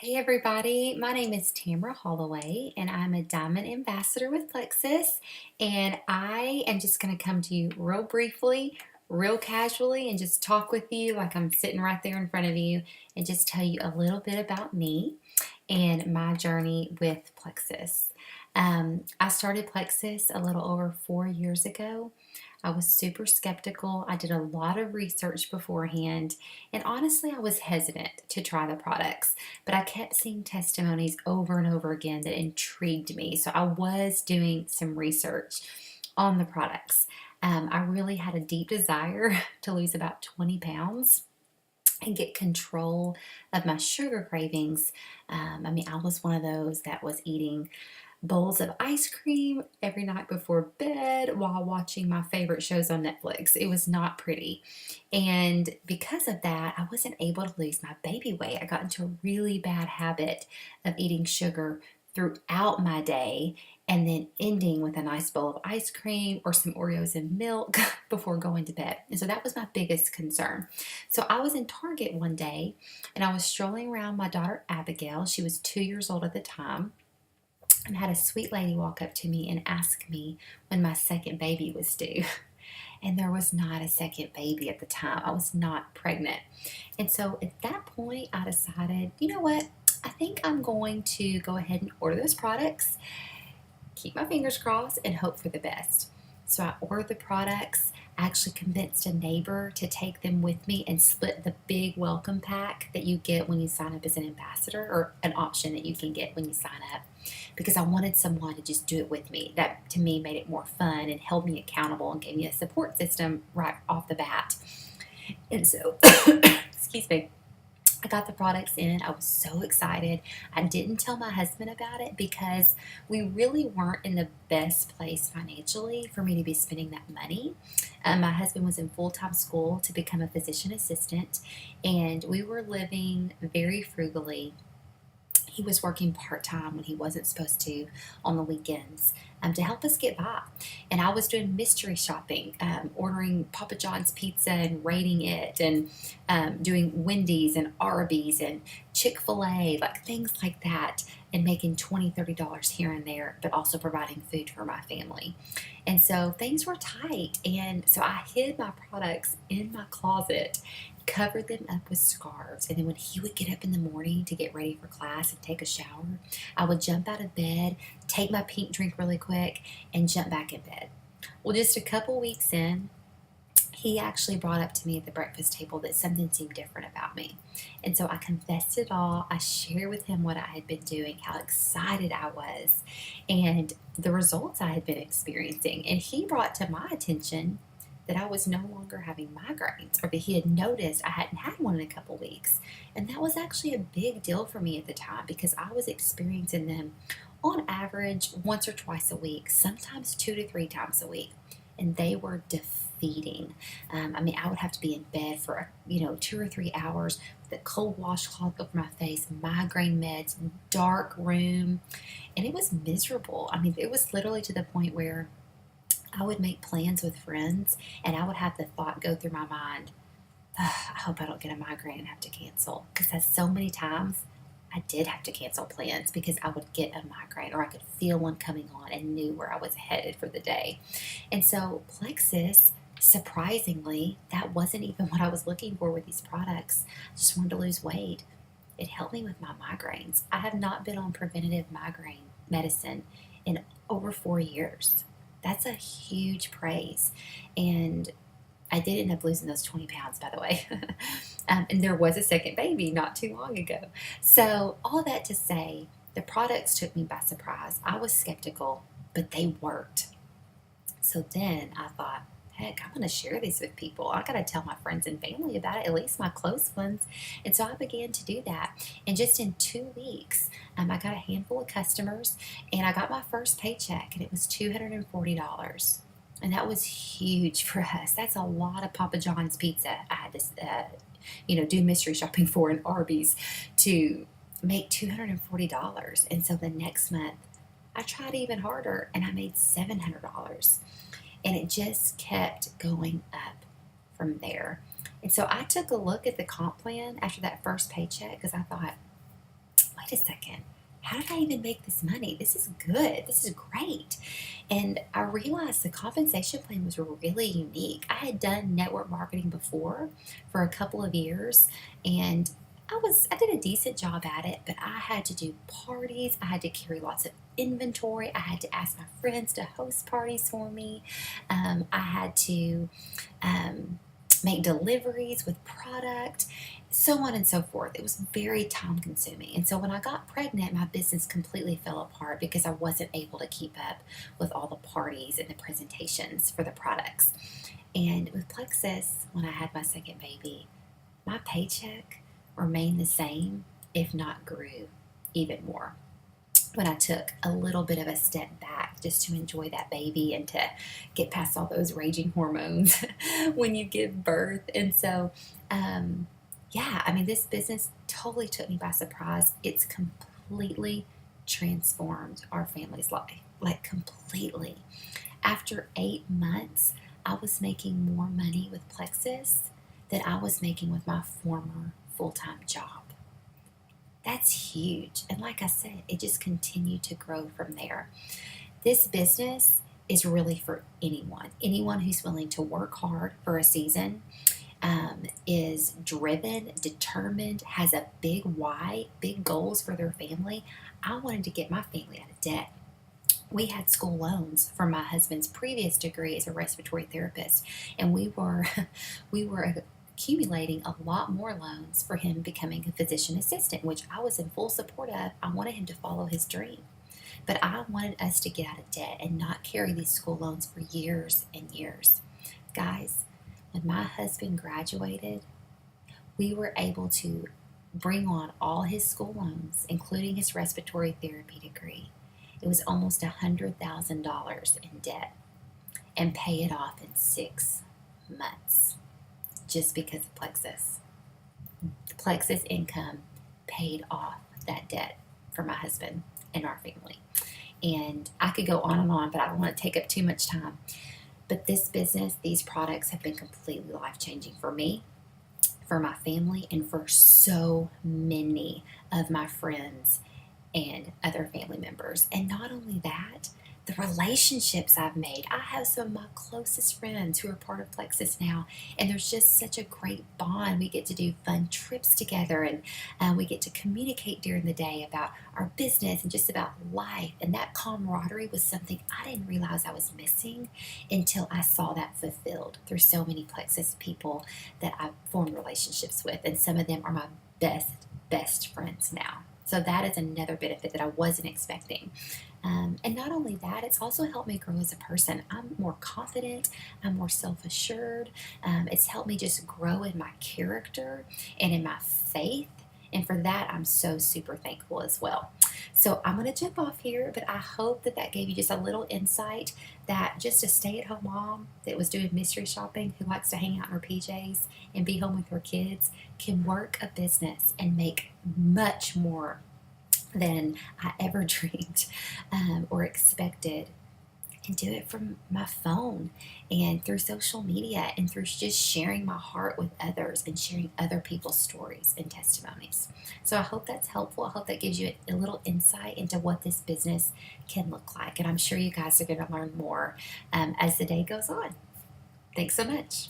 Hey everybody, my name is Tamara Holloway and I'm a Diamond Ambassador with Plexus. And I am just going to come to you real briefly, real casually, and just talk with you like I'm sitting right there in front of you and just tell you a little bit about me and my journey with Plexus. I started Plexus a little over 4 years ago. I was super skeptical. I did a lot of research beforehand, and honestly, I was hesitant to try the products, but I kept seeing testimonies over and over again that intrigued me. So I was doing some research on the products. I really had a deep desire to lose about 20 pounds and get control of my sugar cravings. I was one of those that was eating bowls of ice cream every night before bed while watching my favorite shows on Netflix. It was not pretty. And because of that, I wasn't able to lose my baby weight. I got into a really bad habit of eating sugar throughout my day and then ending with a nice bowl of ice cream or some Oreos and milk before going to bed. And so that was my biggest concern. So I was in Target one day and I was strolling around my daughter Abigail. She was 2 years old at the time, and had a sweet lady walk up to me and ask me when my second baby was due. And there was not a second baby at the time. I was not pregnant. And so at that point, I decided, you know what? I think I'm going to go ahead and order those products, keep my fingers crossed, and hope for the best. So I ordered the products. I actually convinced a neighbor to take them with me and split the big welcome pack that you get when you sign up as an ambassador, or an option that you can get when you sign up, because I wanted someone to just do it with me. That to me made it more fun and held me accountable and gave me a support system right off the bat. And so, excuse me, I got the products in. I was so excited. I didn't tell my husband about it because we really weren't in the best place financially for me to be spending that money. My husband was in full time school to become a physician assistant, and we were living very frugally. He was working part time when he wasn't supposed to on the weekends, to help us get by. And I was doing mystery shopping, ordering Papa John's pizza and rating it, and doing Wendy's and Arby's and Chick-fil-A, like things like that, and making $20, $30 here and there, but also providing food for my family. And so things were tight. And so I hid my products in my closet, covered them up with scarves. And then when he would get up in the morning to get ready for class and take a shower, I would jump out of bed, take my pink drink really quick, and jump back in bed. Well, just a couple weeks in, he actually brought up to me at the breakfast table that something seemed different about me. And so I confessed it all. I shared with him what I had been doing, how excited I was, and the results I had been experiencing. And he brought to my attention that I was no longer having migraines, or that he had noticed I hadn't had one in a couple weeks. And that was actually a big deal for me at the time because I was experiencing them on average once or twice a week, sometimes 2 to 3 times a week. And they were defeating. I would have to be in bed for 2 or 3 hours with a cold washcloth over my face, migraine meds, dark room, and it was miserable. It was literally to the point where I would make plans with friends, and I would have the thought go through my mind, "Ugh, I hope I don't get a migraine and have to cancel." Because that's so many times I did have to cancel plans because I would get a migraine, or I could feel one coming on and knew where I was headed for the day. And so Plexus, surprisingly, that wasn't even what I was looking for with these products. I just wanted to lose weight. It helped me with my migraines. I have not been on preventative migraine medicine in over 4 years. That's a huge praise. And I did end up losing those 20 pounds, by the way. And there was a second baby not too long ago. So, all that to say, the products took me by surprise. I was skeptical, but they worked. So then I thought, heck, I'm going to share these with people. I got to tell my friends and family about it, at least my close ones. And so I began to do that. And just in 2 weeks, I got a handful of customers, and I got my first paycheck, and it was $240. And that was huge for us. That's a lot of Papa John's pizza I had to, do mystery shopping for in Arby's to make $240. And so the next month, I tried even harder and I made $700. And it just kept going up from there. And so I took a look at the comp plan after that first paycheck because I thought, a second. How did I even make this money? This is good. This is great. And I realized the compensation plan was really unique. I had done network marketing before for a couple of years, and I did a decent job at it, but I had to do parties. I had to carry lots of inventory. I had to ask my friends to host parties for me. I had to make deliveries with product, so on and so forth. It was very time consuming. And so when I got pregnant, my business completely fell apart because I wasn't able to keep up with all the parties and the presentations for the products. And with Plexus, when I had my second baby, my paycheck remained the same, if not grew even more. When I took a little bit of a step back just to enjoy that baby and to get past all those raging hormones when you give birth. And so, yeah, I mean, this business totally took me by surprise. It's completely transformed our family's life, like completely. After 8 months, I was making more money with Plexus than I was making with my former full time job. That's huge. And like I said, it just continued to grow from there. This business is really for anyone who's willing to work hard for a season, is driven, determined, has a big why, big goals for their family. I wanted to get my family out of debt. We had school loans for my husband's previous degree as a respiratory therapist, and we were accumulating a lot more loans for him becoming a physician assistant, which I was in full support of. I wanted him to follow his dream, but I wanted us to get out of debt and not carry these school loans for years and years. Guys, when my husband graduated, we were able to bring on all his school loans, including his respiratory therapy degree. It was almost $100,000 in debt, and pay it off in 6 months just because of Plexus. The Plexus income paid off that debt for my husband and our family. And I could go on, but I don't want to take up too much time. But this business, these products have been completely life changing for me, for my family, and for so many of my friends and other family members. And not only that, the relationships I've made. I have some of my closest friends who are part of Plexus now, and there's just such a great bond. We get to do fun trips together, and we get to communicate during the day about our business and just about life. And that camaraderie was something I didn't realize I was missing until I saw that fulfilled through so many Plexus people that I've formed relationships with, and some of them are my best friends now. So that is another benefit that I wasn't expecting. And not only that, it's also helped me grow as a person. I'm more confident, I'm more self assured. It's helped me just grow in my character and in my faith. And for that, I'm so super thankful as well. So I'm going to jump off here, but I hope that gave you just a little insight that just a stay at home mom that was doing mystery shopping, who likes to hang out in her PJs and be home with her kids, can work a business and make much more than I ever dreamed or expected, and do it from my phone and through social media and through just sharing my heart with others and sharing other people's stories and testimonies. So I hope that's helpful. I hope that gives you a little insight into what this business can look like. And I'm sure you guys are going to learn more as the day goes on. Thanks so much.